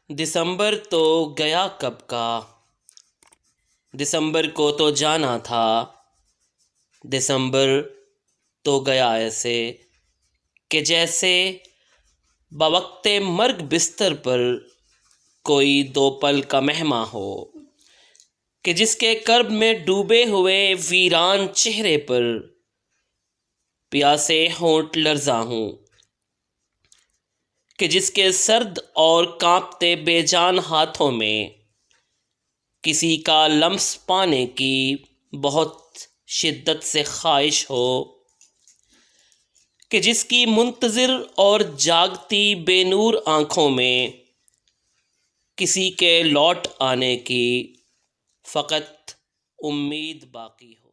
دسمبر تو گیا کب کا، دسمبر کو تو جانا تھا، دسمبر تو گیا ایسے کہ جیسے بوقت مرگ بستر پر کوئی دو پل کا مہماں ہو، کہ جس کے کرب میں ڈوبے ہوئے ویران چہرے پر پیاسے ہونٹ لرزاں ہوں، کہ جس کے سرد اور کانپتے بے جان ہاتھوں میں کسی کا لمس پانے کی بہت شدت سے خواہش ہو، کہ جس کی منتظر اور جاگتی بے نور آنکھوں میں کسی کے لوٹ آنے کی فقط امید باقی ہو۔